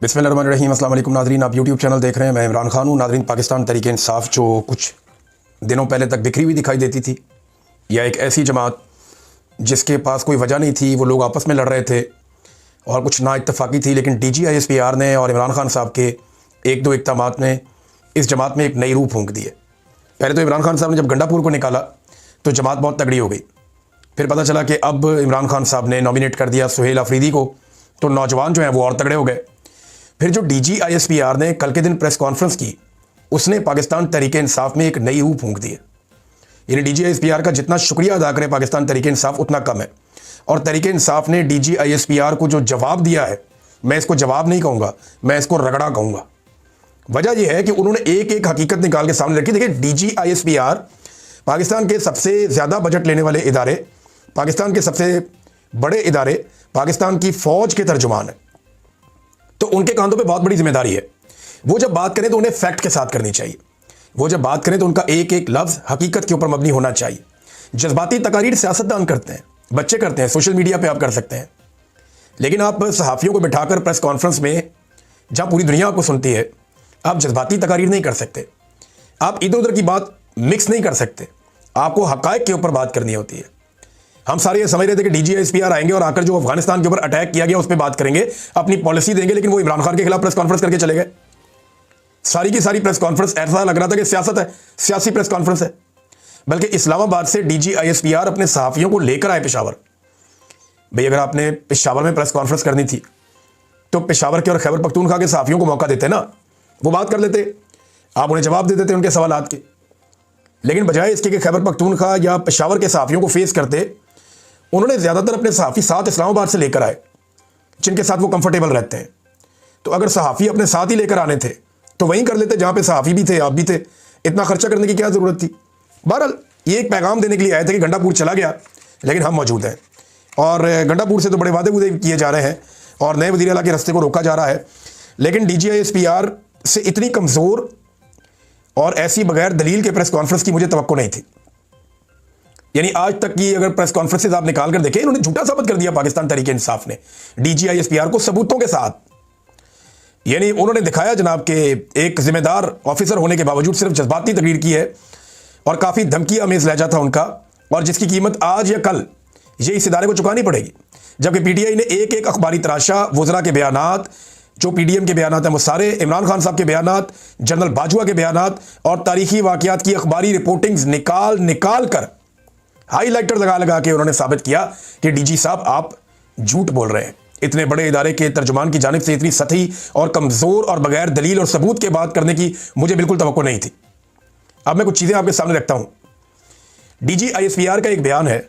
बिस्मिल्लाहिर्रहमानिर्रहीम। अस्सलाम वालेकुम नाज़रीन, आप यूट्यूब चैनल देख रहे हैं। मैं इमरान खान हूँ। नाज़रीन, पाकिस्तान तहरीक इंसाफ जो कुछ दिनों पहले तक बिखरी हुई दिखाई देती थी, या एक ऐसी जमात जिसके पास कोई वजह नहीं थी, वो लोग आपस में लड़ रहे थे और कुछ ना इत्तफाक़ी थी, लेकिन DGISPR ने और इमरान खान साहब के एक दो इक़दामात ने इस जमात में एक नई रूह फूंक दी है। पहले तो इमरान खान साहब ने जब गंडापुर को निकाला तो जमात बहुत तगड़ी हो गई। फिर पता चला कि अब इमरान खान साहब ने नॉमिनेट कर दिया सुहेल अफरीदी को, तो नौजवान जो हैं वो और तगड़े हो गए। फिर जो DGISPR ने कल के दिन प्रेस कॉन्फ्रेंस की, उसने पाकिस्तान तहरीक इंसाफ में एक नई रूह फूंक दी है। यानी DGISPR का जितना शुक्रिया अदा करें पाकिस्तान तहरीक इंसाफ उतना कम है। और तहरीक इंसाफ ने DGISPR को जो जवाब दिया है, मैं इसको जवाब नहीं कहूँगा, मैं इसको रगड़ा कहूँगा। वजह यह है कि उन्होंने एक एक हकीकत निकाल के सामने रखी। देखिए, DGISPR पाकिस्तान के सबसे ज़्यादा बजट लेने वाले इदारे, पाकिस्तान के सबसे बड़े इदारे, पाकिस्तान की फ़ौज के तर्जुमान है, तो उनके कांधों पे बहुत बड़ी जिम्मेदारी है। वो जब बात करें तो उन्हें फैक्ट के साथ करनी चाहिए। वो जब बात करें तो उनका एक एक लफ्ज़ हकीकत के ऊपर मबनी होना चाहिए। जज्बाती तकारीर सियासतदान करते हैं, बच्चे करते हैं, सोशल मीडिया पे आप कर सकते हैं, लेकिन आप सहाफ़ियों को बिठाकर प्रेस कॉन्फ्रेंस में, जहाँ पूरी दुनिया आपको सुनती है, आप जज्बाती तकारीर नहीं कर सकते। आप इधर उधर की बात मिक्स नहीं कर सकते। आपको हक़ाइक़ के ऊपर बात करनी होती है। हम सारे ये समझ रहे थे कि DGISPR आएंगे और आकर जो अफगानिस्तान के ऊपर अटैक किया गया उस पर बात करेंगे, अपनी पॉलिसी देंगे, लेकिन वो इमरान खान के खिलाफ प्रेस कॉन्फ्रेंस करके चले गए। सारी की सारी प्रेस कॉन्फ्रेंस ऐसा लग रहा था कि सियासत है, सियासी प्रेस कॉन्फ्रेंस है। बल्कि इस्लामाबाद से DGISPR अपने सहाफ़ियों को लेकर आए पेशावर। भाई, अगर आपने पेशावर में प्रेस कॉन्फ्रेंस करनी थी तो पेशावर के और खैबर पख्तूनख्वा के सहाफ़ियों को मौका देते ना, वो बात कर लेते, आप उन्हें जवाब दे देते उनके सवालात के। लेकिन बजाय इसके कि खैबर पख्तूनख्वा या पेशावर के सहाफ़ियों को फेस करते, उन्होंने ज़्यादातर अपने सहाफ़ी साथ इस्लामाबाद से लेकर आए, जिनके साथ वो कंफर्टेबल रहते हैं। तो अगर सहाफ़ी अपने साथ ही लेकर आने थे तो वहीं कर लेते जहाँ पे सहाफ़ी भी थे, आप भी थे। इतना खर्चा करने की क्या ज़रूरत थी। बहरहाल, ये एक पैगाम देने के लिए आए थे कि गंडापुर चला गया, लेकिन हम मौजूद हैं। और गंडापुर से तो बड़े वादे वूदे किए जा रहे हैं और नए वज़ीर आला के रास्ते को रोका जा रहा है, लेकिन DGISPR से इतनी कमज़ोर और ऐसी बगैर दलील के प्रेस कॉन्फ्रेंस की मुझे तवक्को नहीं थी। यानी आज तक की अगर प्रेस कॉन्फ्रेंसेज आप निकाल कर देखें, इन्होंने झूठा साबित कर दिया पाकिस्तान तहरीक इंसाफ ने DGISPR को सबूतों के साथ। यानी उन्होंने दिखाया जनाब के एक जिम्मेदार ऑफिसर होने के बावजूद सिर्फ जज्बाती तकरीर की है और काफ़ी धमकी अमेज लहजा था उनका, और जिसकी कीमत आज या कल ये इस इदारे को चुकानी पड़ेगी। जबकि PTI ने एक एक अखबारी तराशा, वज़रा के बयानात, जो PDM के बयानात हैं वो सारे, इमरान खान साहब के बयानात, जनरल बाजवा के बयानात और तारीखी वाक़यात की अखबारी रिपोर्टिंग्स निकाल निकाल कर, हाईलाइटर लगा लगा के उन्होंने साबित किया कि DG साहब आप झूठ बोल रहे हैं। इतने बड़े इदारे के तर्जुमान की जानिब से इतनी सतही और कमज़ोर और बगैर दलील और सबूत के बात करने की मुझे बिल्कुल तवक्को नहीं थी। अब मैं कुछ चीज़ें आपके सामने रखता हूँ। DGISPR का एक बयान है,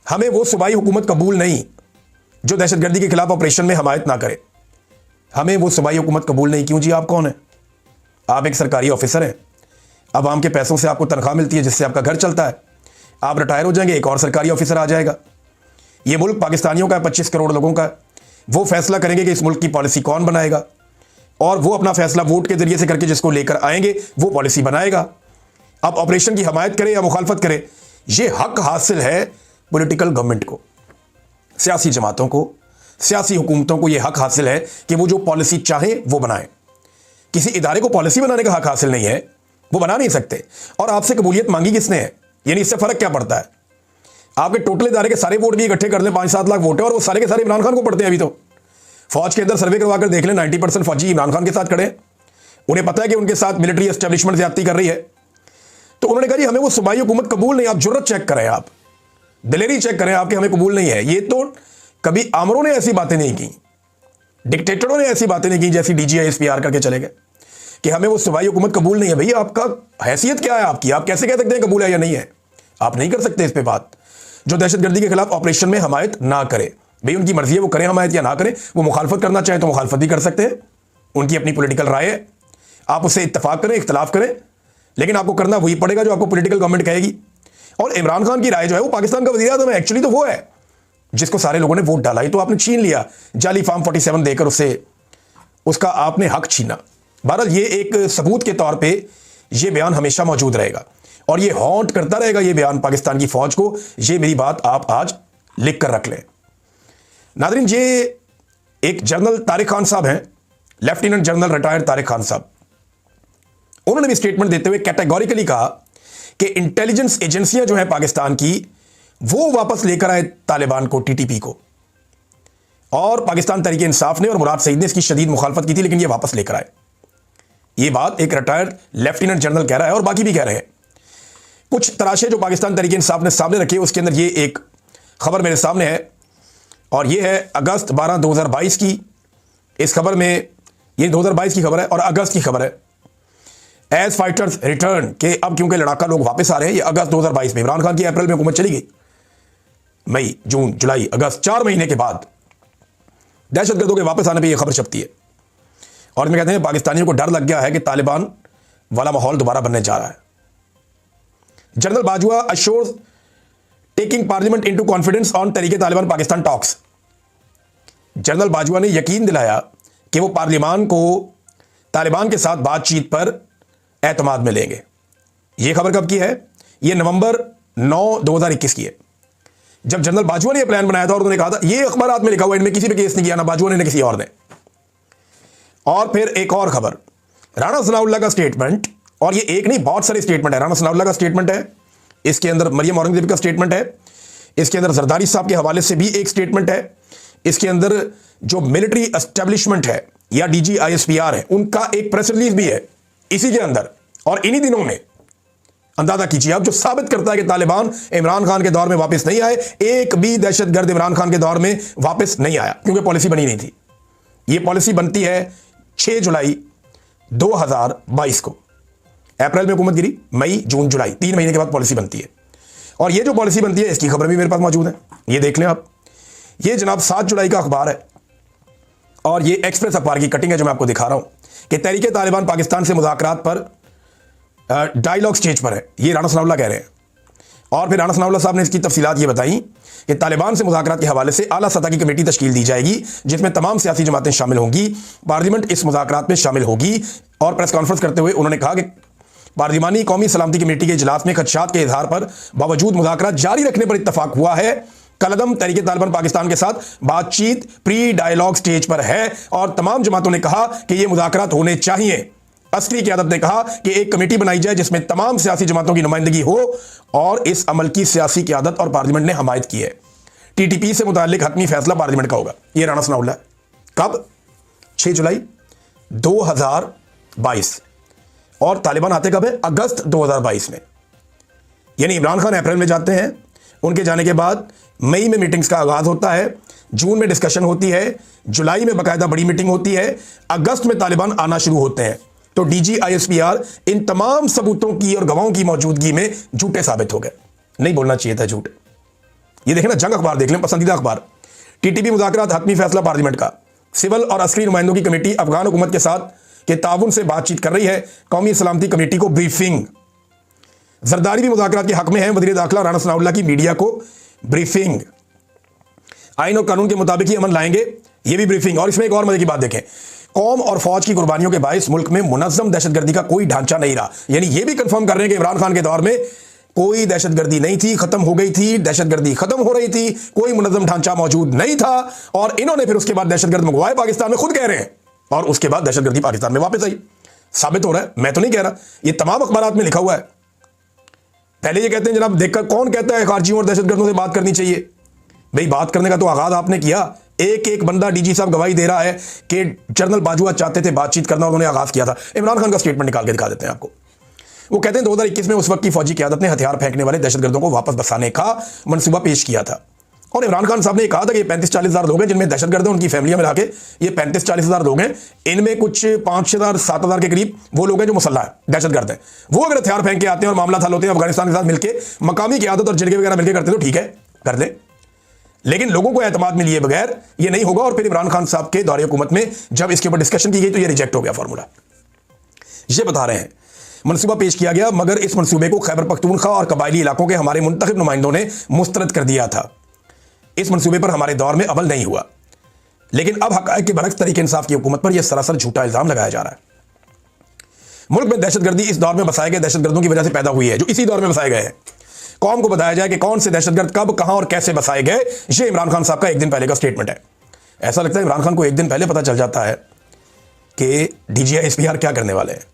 हमें वो सूबाई हुकूमत कबूल नहीं जो दहशतगर्दी के खिलाफ ऑपरेशन में हमायत ना करे। हमें वो सूबाई हुकूमत कबूल नहीं। क्यों जी? आप कौन हैं? आप एक सरकारी ऑफिसर हैं। अब आम के पैसों से आपको तनख्वाह मिलती है जिससे आपका घर चलता है। आप रिटायर हो जाएंगे, एक और सरकारी ऑफिसर आ जाएगा। ये मुल्क पाकिस्तानियों का 25 करोड़ लोगों का। वो फैसला करेंगे कि इस मुल्क की पॉलिसी कौन बनाएगा, और वो अपना फैसला वोट के जरिए से करके जिसको लेकर आएंगे वो पॉलिसी बनाएगा। अब ऑपरेशन की हमायत करे या मुखालफत करे, ये हक हासिल है पॉलिटिकल गवर्नमेंट को, सियासी जमातों को, सियासी हुकूमतों को। यह हक हासिल है कि वो जो पॉलिसी चाहे वो बनाए। किसी इदारे को पॉलिसी बनाने का हक हासिल नहीं है, वो बना नहीं सकते। और आपसे कबूलियत मांगी किसने है? यानी इससे फर्क क्या पड़ता है? आपके टोटल इदारे के सारे वोट भी इकट्ठे कर लें, 5-7 लाख वोट है, और वो सारे के सारे इमरान खान को पड़ते हैं। अभी तो फौज के अंदर सर्वे करवा कर देख लें, 90% फौजी इमरान खान के साथ खड़े हैं। उन्हें पता है कि उनके साथ मिलिट्री एस्टेब्लिशमेंट ज्यादती कर रही है। तो उन्होंने कहा जी हमें वो सूबाई हुकूमत कबूल नहीं। आप जुर्रत चेक करें, आप दिलेरी चेक करें आपके, हमें कबूल नहीं है। ये तो कभी आमरों ने ऐसी बातें नहीं की, डिक्टेटरों ने ऐसी बातें नहीं की जैसी DGISPR करके चले गए कि हमें वो सूबाई हुकूमत कबूल नहीं है। भैया, आपका हैसियत क्या है आपकी? आप कैसे कह सकते हैं कबूल है या नहीं है? आप नहीं कर सकते इस पे बात। जो दहशतगर्दी के खिलाफ ऑपरेशन में हमायत ना करे, भाई उनकी मर्जी है, वो करें हमायत या ना करें। वो मुखालफत करना चाहे तो मुखालफत भी कर सकते हैं, उनकी अपनी पॉलिटिकल राय है। आप उससे इत्तफाक करें, इख्तलाफ करें, लेकिन आपको करना वही पड़ेगा जो आपको पॉलिटिकल गवर्नमेंट कहेगी। और इमरान खान की राय जो है वो पाकिस्तान का वज़ीर आज़म है, एक्चुअली तो वो है जिसको सारे लोगों ने वोट डाला। ही तो आपने छीन लिया, जाली फॉर्म 47 देकर उससे उसका आपने हक छीना। बहरहाल, ये एक सबूत के तौर पे ये बयान हमेशा मौजूद रहेगा और ये हॉन्ट करता रहेगा ये बयान पाकिस्तान की फौज को। ये मेरी बात आप आज लिख कर रख लें। नाज़रीन, ये एक जनरल तारिक खान साहब हैं, lieutenant general retired Tariq Khan साहब, उन्होंने भी स्टेटमेंट देते हुए कैटेगोरिकली कहा कि इंटेलिजेंस एजेंसियां जो है पाकिस्तान की, वो वापस लेकर आए तालिबान को, टीटीपी को। और पाकिस्तान तहरीक इंसाफ ने और मुराद सईद ने इसकी शदीद मुखालफत की थी, लेकिन ये वापस लेकर आए। ये बात एक रिटायर्ड लेफ्टिनेंट जनरल कह रहा है और बाकी भी कह रहे हैं। कुछ तराशे जो पाकिस्तान तहरीक इंसाफ ने सामने रखे, उसके अंदर ये एक खबर मेरे सामने है, और ये है अगस्त 12 2022 की। इस खबर में, ये 2022 की खबर है और अगस्त की खबर है। एज फाइटर्स रिटर्न के, अब क्योंकि लड़ाका लोग वापस आ रहे हैं, ये अगस्त 2022 में। इमरान खान की अप्रैल में हुकूमत चली गई, मई, जून, जुलाई, अगस्त, 4 महीने के बाद दहशतगर्दों के वापस आने पर यह खबर छपती है। और इसमें कहते हैं पाकिस्तानियों को डर लग गया है कि तालिबान वाला माहौल दोबारा बनने जा रहा है। General Bajwa assures taking parliament into confidence on Tehreek-e Taliban Pakistan talks. General Bajwa ने यकीन दिलाया कि वो पार्लियामान को तालिबान के साथ बातचीत पर एतमाद में लेंगे। यह खबर कब की है? यह नवंबर 9 2021 की है, जब जनरल बाजवा ने यह प्लान बनाया था। और उन्होंने कहा था, यह अखबारात में लिखा हुआ, इनमें किसी पे केस नहीं किया, ना बाजवा ने ना किसी और ने। और फिर एक और खबर, राणा सनाउल्लाह का स्टेटमेंट, और ये एक नहीं, बहुत सारे स्टेटमेंट है। राणा सनाउल्लाह का स्टेटमेंट है, इसके अंदर मरियम औरंगजेब का स्टेटमेंट है, इसके अंदर जरदारी साहब के हवाले से भी एक स्टेटमेंट है, इसके अंदर जो मिलिट्री एस्टेब्लिशमेंट है या डीजी आईएसपीआर है, उनका एक प्रेस रिलीज भी है इसी के अंदर। और इन्हीं दिनों में अंदाजा कीजिए आप, जो साबित करता है कि तालिबान इमरान खान के दौर में वापस नहीं आए। एक भी दहशतगर्द इमरान खान के दौर में वापस नहीं आया, क्योंकि पॉलिसी बनी नहीं थी। यह पॉलिसी बनती है 6 जुलाई 2022 को। अप्रैल में हुकूमत गिरी, मई, जून, जुलाई, 3 महीने के बाद पॉलिसी बनती है। और ये जो पॉलिसी बनती है, इसकी खबर भी मेरे पास मौजूद है, ये देख लें आप। ये जनाब 7 जुलाई का अखबार है, और ये एक्सप्रेस अखबार की कटिंग है जो मैं आपको दिखा रहा हूं कि तहरीके तालिबान पाकिस्तान से मुज़ाकरात पर डायलॉग स्टेज पर है। ये राणा सनाउल्लाह कह रहे हैं। और फिर राणा सनाउल्लाह साहब ने इसकी तफसीलात ये बताई कि तालिबान से मुज़ाकरात के हवाले से आला सतह की कमेटी तश्कील दी जाएगी, जिसमें तमाम सियासी जमातें शामिल होंगी। पार्लियामेंट इस मुज़ाकरात में शामिल होगी। और प्रेस कॉन्फ्रेंस करते हुए उन्होंने कहा कि पार्लिमानी कौमी सलामती कमेटी के इजलास में खदशात के इजहार पर बावजूद मुज़ाकरात जारी रखने पर इत्तफाक हुआ है। कलदम तहरीके तालिबान पाकिस्तान के साथ बातचीत प्री डायलॉग स्टेज पर है, और तमाम जमातों ने कहा कि ये मुज़ाकरात होने चाहिए। अस्करी क़यादत ने कहा कि एक कमेटी बनाई जाए जिसमें तमाम सियासी जमातों की नुमाइंदगी हो, और इस अमल की सियासी क़यादत और पार्लियामेंट ने हमायत की है। टीटीपी से मुताल्लिक हतमी फैसला पार्लियामेंट का होगा। ये राणा सनाउल्लाह। कब? 6 जुलाई 2022। और तालिबान आते कब है? अगस्त 2022 में। यानी इमरान खान अप्रैल में जाते हैं, उनके जाने के बाद मई में मीटिंग्स का आगाज होता है, जून में डिस्कशन होती है, जुलाई में बाकायदा बड़ी मीटिंग होती है, अगस्त में तालिबान आना शुरू होते हैं। तो डीजी आईएसपीआर इन तमाम सबूतों की और गवाहों की मौजूदगी में झूठे साबित हो गए। नहीं बोलना चाहिए था झूठ। ये देखें ना, जंग अखबार देख लें, पसंदीदा अखबार। टीटीपी मुज़ाकरात हतमी फैसला पार्लियामेंट का। सिविल और अस्करी नुमाइंदों की कमेटी अफगान हुकूमत के साथ के ताउन से बातचीत कर रही है। कौमी सलामती कमेटी को ब्रीफिंग। जरदारी भी मुज़ाकरात के हक में है। वज़ीर दाखिला राणा सनाउल्लाह की मीडिया को ब्रीफिंग। आइन और कानून के मुताबिक ही अमन लाएंगे, ये भी ब्रीफिंग। और इसमें एक और मजे की बात देखें, कौम और फौज की कुर्बानियों के बायस मुल्क में मुनज़्ज़म दहशतगर्दी का कोई ढांचा नहीं रहा। यानी ये भी कंफर्म कर रहे हैं कि इमरान खान के दौर में कोई दहशतगर्दी नहीं थी, खत्म हो गई थी, दहशतगर्दी खत्म हो रही थी, कोई मुनज़्ज़म ढांचा मौजूद नहीं था। और इन्होंने फिर उसके बाद दहशतगर्द मंगवाए पाकिस्तान में, खुद कह रहे हैं, और उसके बाद दहशतगर्दी पाकिस्तान में वापस आई। साबित हो रहा है, मैं तो नहीं कह रहा, ये तमाम अखबारात में लिखा हुआ है। पहले ये कहते हैं जनाब, देखकर कौन कहता है खारजियों और दहशतगर्दों से बात करनी चाहिए? भाई बात करने का तो आगाज आपने किया। एक एक बंदा, डीजी साहब गवाही दे रहा है कि जनरल बाजवा चाहते थे बातचीत करना, उन्होंने आगाज किया था। इमरान खान का स्टेटमेंट निकाल के दिखा देते हैं आपको। वो कहते हैं 2021 में उस वक्त की फौजी क़यादत ने हथियार फेंकने वाले दहशतगर्दों को वापस बसाने का मंसूबा पेश किया था। और इमरान खान साहब ने कहा था कि 35-40 हज़ार लोग हैं जिनमें दहशतगर्द हैं, उनकी फैमिलियां मिला के ये 35-40 हज़ार लोग हैं। इनमें कुछ 5,000-7 हज़ार के करीब वो लोग हैं जो मुसल्ला है, दहशतगर्द हैं। वो अगर हथियार फेंक के आते हैं और मामला हल होते हैं अफगानिस्तान के साथ मिलकर, मकामी क़यादत और जिरगे वगैरह मिलकर करते तो ठीक है, कर दें। लेकिन लोगों को एतमाद में लिए बगैर ये नहीं होगा। और फिर इमरान खान साहब के दौरे हुकूमत में जब इसके ऊपर डिस्कशन की गई तो ये रिजेक्ट हो गया फार्मूला। ये बता रहे हैं मनसूबा पेश किया गया, मगर इस मनसूबे को खैबर पख्तूनख्वा और कबायली इलाकों के हमारे मुंतखब नुमाइंदों ने मुस्तरद कर दिया था। इस मनसूबे पर हमारे दौर में अमल नहीं हुआ। लेकिन अब हक़ाइक़ के बरक्स तहरीक इंसाफ की हुकूमत पर यह सरासर झूठा इल्जाम लगाया जा रहा है। मुल्क में दहशतगर्दी इस दौर में बसाए गए दहशतगर्दों की वजह से पैदा हुई है, जो इसी दौर में बसाए गए हैं। कौम को बताया जाए कि कौन से दहशतगर्द कब, कहां और कैसे बसाए गए। ये इमरान खान साहब का एक दिन पहले का स्टेटमेंट है। ऐसा लगता है इमरान खान को एक दिन पहले पता चल जाता है कि DGI-SPR क्या करने वाले हैं।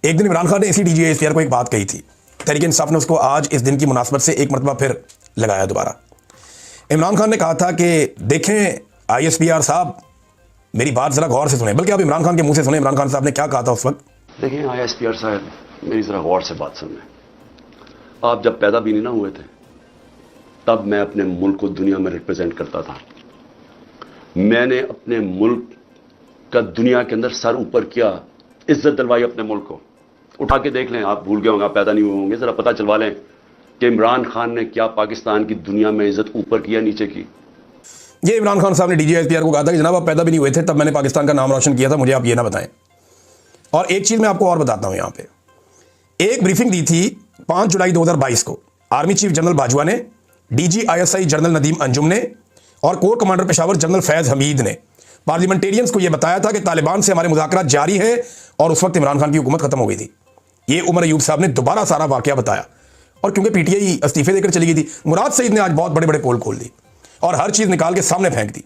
एक दिन इमरान खान ने इसी DGI-SPR को एक बात कही थी। तहरीक इंसाफ ने उसको आज इस दिन की मुनासबत से एक मरतबा फिर लगाया दोबारा। इमरान खान ने कहा था कि देखें ISPR साहब, मेरी बात ज़रा गौर से सुने, बल्कि आप इमरान खान के मुंह से सुने इमरान खान साहब ने क्या कहा था उस वक्त। देखें ISPR साहब, मेरी ज़रा गौर से बात सुन लें। आप जब पैदा भी नहीं ना हुए थे तब मैं अपने मुल्क को दुनिया में रिप्रेजेंट करता था। मैंने अपने मुल्क का दुनिया के अंदर सर ऊपर किया, इज्जत दिलवाई अपने मुल्क को। उठा के देख लें, आप भूल गए होंगे, आप पैदा नहीं हुए होंगे, ज़रा पता चलवा लें कि इमरान खान ने क्या पाकिस्तान की दुनिया में इज्जत ऊपर किया नीचे की। ये इमरान खान साहब ने DGI-SPR को कहा था कि जनाब आप पैदा भी नहीं हुए थे तब मैंने पाकिस्तान का नाम रोशन किया था, मुझे आप ये ना बताएं। और एक चीज़ मैं आपको और बताता हूं, यहाँ पे एक ब्रीफिंग दी थी 5 जुलाई 2022 को आर्मी चीफ जनरल बाजवा ने, DG ISI general Nadeem Anjum ने और core commander Peshawar general Faiz Hamid ने पार्लियामेंटेरियंस को यह बताया था कि तालिबान से हमारे मुज़ाकरात जारी है और उस वक्त इमरान खान की हुकूमत खत्म हो गई थी। ये उमर अयूब साहब ने दोबारा सारा वाकया बताया, और क्योंकि PTI इस्तीफे देकर चली गई थी, मुराद सईद ने आज बहुत बड़े बड़े पोल खोल दी और हर चीज़ निकाल के सामने फेंक दी।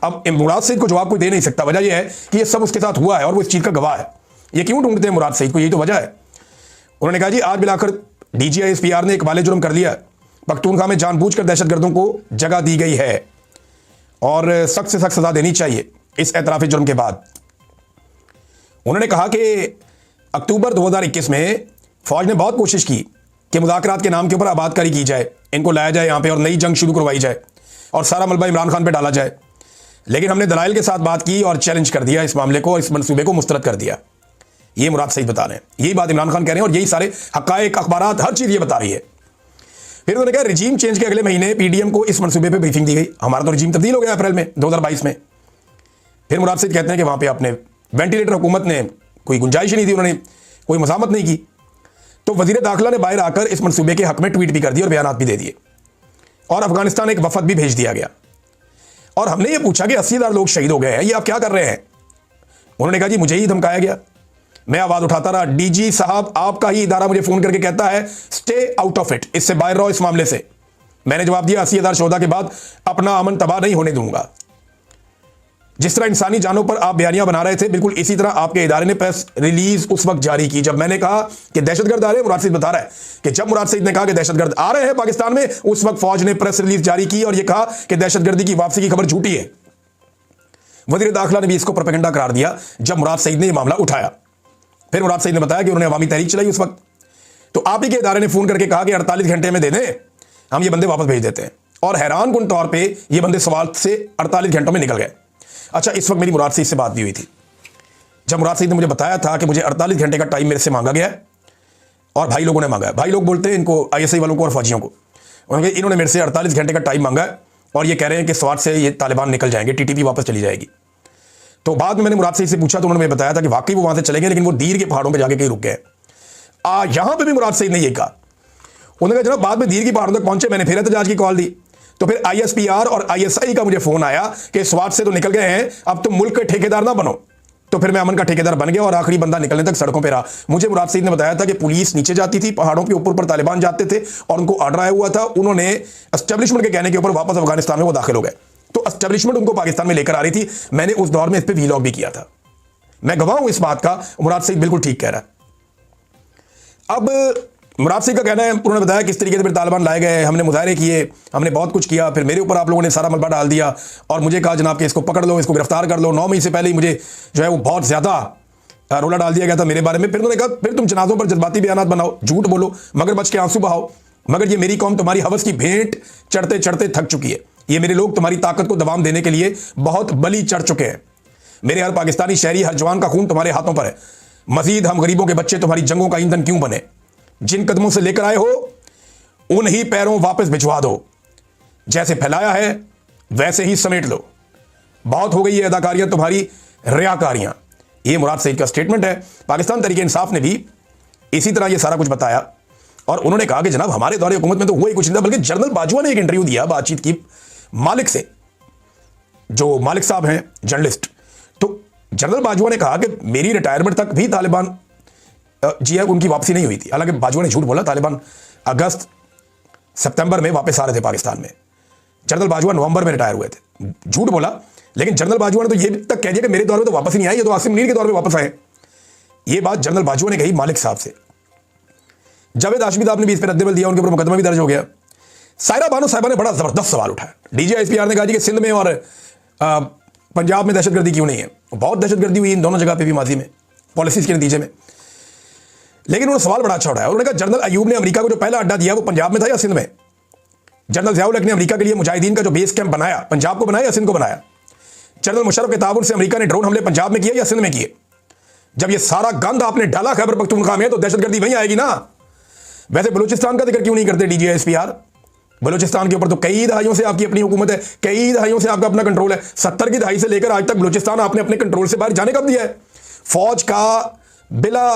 अब मुराद सईद को जवाब कोई दे नहीं सकता। वजह यह है कि ये सब उसके साथ हुआ है और वो इस चीज़ का गवाह है। ये क्यों ढूंढते हैं मुराद सईद को, यही तो वजह है। उन्होंने कहा जी आज मिलाकर DGI-SPR ने एक वाले जुर्म कर लिया, पख्तूनख्वा में जानबूझकर दहशतगर्दों को जगह दी गई है और सख्त से सख्त सजा देनी चाहिए इस एतराफी जुर्म के बाद। उन्होंने कहा कि अक्टूबर 2021 में फौज ने बहुत कोशिश की कि मुज़ाकरात के नाम के ऊपर आबादकारी की जाए, इनको लाया जाए यहाँ पे और नई जंग शुरू करवाई जाए और सारा मलबा इमरान खान पे डाला जाए, लेकिन हमने दलाइल के साथ बात की और चैलेंज कर दिया इस मामले को, इस मंसूबे को मुस्तरद कर दिया। ये मुराद सईद बता रहे हैं, यही बात इमरान खान कह रहे हैं और यही सारे हक़ाइक़, अखबारात, हर चीज़ ये बता रही है। फिर उन्होंने कहा रिजीम चेंज के अगले महीने PDM को इस मंसूबे पर ब्रीफिंग दी गई। हमारा तो रिजीम तब्दील हो गया अप्रैल में 2022 में। फिर मुराद सईद कहते हैं कि वहाँ पर आपने वेंटिलेटर, हुकूमत ने कोई गुंजाइश नहीं थी, उन्होंने कोई मज़ामत नहीं की, तो वज़ीर दाखिला ने बाहर आकर इस मंसूबे के हक में ट्वीट भी कर दिए और बयानात भी दे दिए और अफगानिस्तान एक वफद भी भेज दिया गया। और हमने ये पूछा कि 80,000 लोग शहीद हो गए हैं, ये आप क्या कर रहे हैं। उन्होंने कहा जी मुझे ही धमकाया गया, मैं आवाज़ उठाता रहा, DG साहब आपका ही इदारा मुझे फ़ोन करके कहता है स्टे आउट ऑफ इट, इससे बाहर रहो इस मामले से। मैंने जवाब दिया 80,000 शोधा के बाद अपना अमन तबाह नहीं होने दूंगा। जिस तरह इंसानी जानों पर आप बयानियां बना रहे थे, बिल्कुल इसी तरह आपके इदारे ने प्रेस रिलीज उस वक्त जारी की जब मैंने कहा कि दहशतगर्द आ रहे हैं। मुराद सईद बता रहा है कि जब मुराद सईद ने कहा कि दहशतगर्द आ रहे हैं पाकिस्तान में, उस वक्त फौज ने प्रेस रिलीज जारी की और यह कहा कि दहशतगर्दी की वापसी की खबर झूठी है। वज़ीर दाखिला ने भी इसको प्रोपेगेंडा करार दिया जब मुराद सईद ने यह मामला उठाया। फिर मुराद सईद ने बताया कि उन्होंने अवामी तहरीक चलाई उस वक्त, तो आप ही के इदारे ने फोन करके कहा कि 48 घंटे में दे दें, हम ये बंदे वापस भेज देते हैं। और हैरान कुन तौर पर ये बंदे सवाल से 48 घंटों में निकल गए। अच्छा, इस वक्त मेरी मुराद सईद से बात भी हुई थी जब मुराद सईद ने मुझे बताया था कि मुझे 48 घंटे का टाइम मेरे से मांगा गया है और भाई लोगों ने मांगा है। भाई लोग बोलते हैं इनको, ISI वालों को और फौजियों को। इन्होंने मेरे से 48 घंटे का टाइम मांगा है और ये कह रहे हैं कि स्वात से ये तालिबान निकल जाएंगे, TTP वापस चली जाएगी। तो बाद में मैंने मुराद सईद से पूछा तो उन्होंने बताया था कि वाकई वो वहां से चले गए, लेकिन वो दीर के पहाड़ों पर जाके कहीं रुक गए। यहां पर भी मुराद सईद ने यही कहा। उन्होंने कहा जनाब बाद में दीर की पहाड़ों तक पहुंचे, मैंने फिर एहतजाज की कॉल दी, तो फिर ISPR और ISI का मुझे फोन आया कि स्वात से तो निकल गए हैं, अब तुम मुल्क के ठेकेदार ना बनो। तो फिर मैं अमन का ठेकेदार बन गया और आखिरी बंदा निकलने तक सड़कों पे रहा। मुझे मुराद सईद ने बताया था कि पुलिस नीचे जाती थी, पहाड़ों के ऊपर तालिबान जाते थे और उनको ऑर्डर आया हुआ था, उन्होंने एस्टेब्लिशमेंट के कहने के ऊपर वापस अफगानिस्तान में वो दाखिल हो गए, तो एस्टेब्लिशमेंट उनको पाकिस्तान में लेकर आ रही थी। मैंने उस दौर में इस पर वीलॉग भी किया था, मैं गवाह हूं इस बात का। मुराद सईद बिल्कुल ठीक कह रहा है। अब मुराद सईद का कहना है, उन्होंने बताया किस तरीके से फिर तालिबान लाए गए, हमने मुजाहरे किए, हमने बहुत कुछ किया, फिर मेरे ऊपर आप लोगों ने सारा मलबा डाल दिया और मुझे कहा जनाब कि इसको पकड़ लो, इसको गिरफ्तार कर लो। 9 मई से पहले ही मुझे जो है वो बहुत ज़्यादा रोला डाल दिया गया था मेरे बारे में। फिर उन्होंने कहा फिर तुम जनाजों पर जज्बाती बयानात बनाओ, झूठ बोलो, मगर बच के आंसू बहाओ, मगर ये मेरी कौम तुम्हारी हवस की भेंट चढ़ते चढ़ते थक चुकी है। ये मेरे लोग तुम्हारी ताकत को दबाम देने के लिए बहुत बली चढ़ चुके हैं। मेरे हर पाकिस्तानी शहरी, हर जवान का खून तुम्हारे हाथों पर है। मजीद हम गरीबों के बच्चे तुम्हारी जंगों का ईंधन क्यों बने। जिन कदमों से लेकर आए हो उन ही पैरों वापस भिजवा दो, जैसे फैलाया है वैसे ही समेट लो। बहुत हो गई ये अदाकारियां तुम्हारी, रियाकारियां। ये मुराद सईद का स्टेटमेंट है। पाकिस्तान तहरीक इंसाफ ने भी इसी तरह ये सारा कुछ बताया और उन्होंने कहा कि जनाब हमारे दौरे हुकूमत में तो हुआ ही कुछ नहीं था, बल्कि जनरल बाजवा ने एक इंटरव्यू दिया, बातचीत की मालिक से, जो मालिक साहब हैं जर्नलिस्ट। तो जनरल बाजवा ने कहा कि मेरी रिटायरमेंट तक भी तालिबान जी है उनकी वापसी नहीं हुई थी। हालांकि बाजवा ने झूठ बोला, तालिबान अगस्त सितंबर में वापस आ रहे थे पाकिस्तान में। जनरल बाजवा नवंबर में रिटायर हुए थे, झूठ बोला। लेकिन जनरल बाजवा ने तो ये तक कह दिया कि मेरे दौर में तो वापस ही नहीं आए, ये तो आसिम मुनीर के दौर में वापस आए। ये बात जनरल बाजवा ने कही मालिक साहब से। जावेद हाशमी साहब ने भी इस पर रद्दमल दिया, उनके ऊपर मुकदमा भी दर्ज हो गया। सायरा बानो साहिबा ने बड़ा जबरदस्त सवाल उठाया। DGISPR ने कहा जी कि सिंध में और पंजाब में दहशतगर्दी क्यों नहीं है? बहुत दहशतगर्दी हुई इन दोनों जगह पे भी माजी में, पॉलिसीज के नतीजे में। लेकिन उन्होंने सवाल बड़ा अच्छा उठाया। उन्होंने कहा जनरल अयूब ने अमेरिका को जो पहला अड्डा दिया वो पंजाब में था या सिंध में? जनरल ज़ियाउल हक ने अमेरिका के लिए मुजाहिदीन का जो बेस कैंप बनाया, पंजाब को बनाया या सिंध को बनाया? जनरल मुशर्रफ के ताबुन से अमेरिका ने ड्रोन हमले पंजाब में किए या सिंध में किए? जब ये सारा गंद आपने डाला खैबर पख्तूनख्वा में तो दहशतगर्दी वहीं आएगी ना। वैसे बलूचिस्तान का जिक्र क्यों नहीं करते DGISPR? बलूचिस्तान के ऊपर तो कई दहाइयों से आपकी अपनी हुकूमत है, कई दहाइयों से आपका अपना कंट्रोल है। 70 की दहाई से लेकर आज तक बलूचिस्तान आपने अपने कंट्रोल से बाहर जाने कब दिया है? फौज का बिला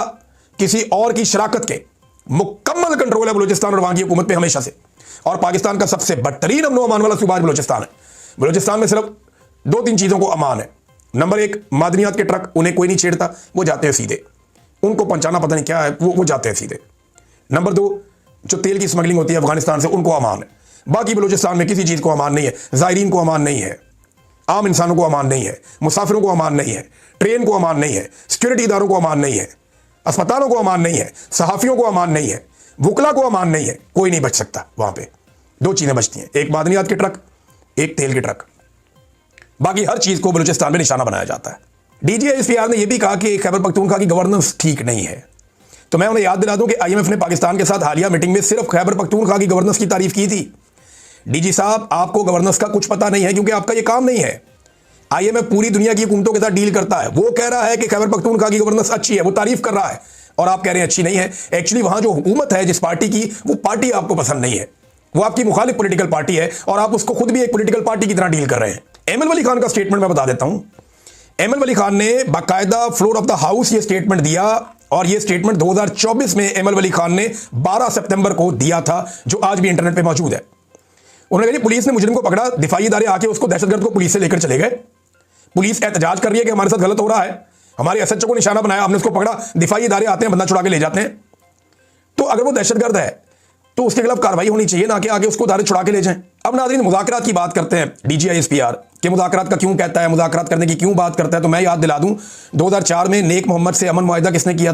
किसी और की शराकत के मुकम्मल कंट्रोल है बलूचिस्तान और वहां की हुकूमत पे हमेशा से। और पाकिस्तान का सबसे बदतरीन अमन अमान वाला सूबा बलूचिस्तान है। बलूचिस्तान में सिर्फ 2-3 चीजों को अमान है। नंबर 1, मादनियात के ट्रक, उन्हें कोई नहीं छेड़ता, वो जाते हैं सीधे, उनको पहुंचाना पता नहीं क्या है, वो जाते हैं सीधे। नंबर 2, जो तेल की स्मगलिंग होती है अफगानिस्तान से, उनको अमान है। बाकी बलूचिस्तान में किसी चीज को अमान नहीं है। ज़ायरीन को अमान नहीं है, आम इंसानों को अमान नहीं है, मुसाफिरों को अमान नहीं है, ट्रेन को अमान नहीं है, सिक्योरिटी इदारों को अमान नहीं है, अस्पतालों को अमान नहीं है, सहाफियों को अमान नहीं है, वुकला को अमान नहीं है। कोई नहीं बच सकता वहां पे। 2 चीजें बचती हैं, एक मादनियात के ट्रक, एक तेल के ट्रक। बाकी हर चीज को बलूचिस्तान में निशाना बनाया जाता है। DGISPR ने यह भी कहा कि खैबर पख्तूनख्वा की गवर्नेंस ठीक नहीं है। तो मैं उन्हें याद दिला दूं कि IMF ने पाकिस्तान के साथ हालिया मीटिंग में सिर्फ खैबर पख्तूनख्वा की गवर्नेंस की तारीफ की थी। DG साहब, आपको गवर्नेंस का कुछ पता नहीं है क्योंकि आपका यह काम नहीं है। IMF पूरी दुनिया की हुकूमतों के साथ डील करता है। वो कह रहा है कि खैबर पख्तूनख्वा की गवर्नेंस अच्छी है, वो तारीफ कर रहा है, और आप कह रहे हैं अच्छी नहीं है। एक्चुअली वहां जो हुकूमत है जिस पार्टी की, वो पार्टी आपको पसंद नहीं है, वो आपकी मुखालिफ पॉलिटिकल पार्टी है और आप उसको खुद भी एक पॉलिटिकल पार्टी की तरह डील कर रहे हैं। एमएल वली खान का स्टेटमेंट मैं बता देता हूं। एमएल वली खान ने बाकायदा फ्लोर ऑफ द हाउस ये स्टेटमेंट दिया, और ये स्टेटमेंट 2024 में एमएल वली खान ने 12 सितंबर को दिया था, जो आज भी इंटरनेट पे मौजूद है। उन्होंने कहा पुलिस ने मुजरिम को पकड़ा, दिफाई इदारे आके उसको दहशतगर्द को पुलिस से लेकर चले गए। पुलिस एहतजाज कर रही है कि हमारे साथ गलत हो रहा है, हमारे SHO को निशाना बनाया, हमने उसको पकड़ा, दिफाई इदारे आते हैं, बंदा छुड़ा के ले जाते हैं। तो अगर वो दहशतगर्द है तो उसके खिलाफ कार्रवाई होनी चाहिए, ना कि आगे उसको दायरे छुड़ा के ले जाएं। अब नाज़रीन, मुज़ाकरात की बात करते हैं। DGISPR के मुज़ाकरात का क्यों कहता है, मुज़ाकरात करने की क्यों बात करता है, तो मैं याद दिला दूं 2004 में नेक मोहम्मद से अमन मुआहिदा किसने किया था?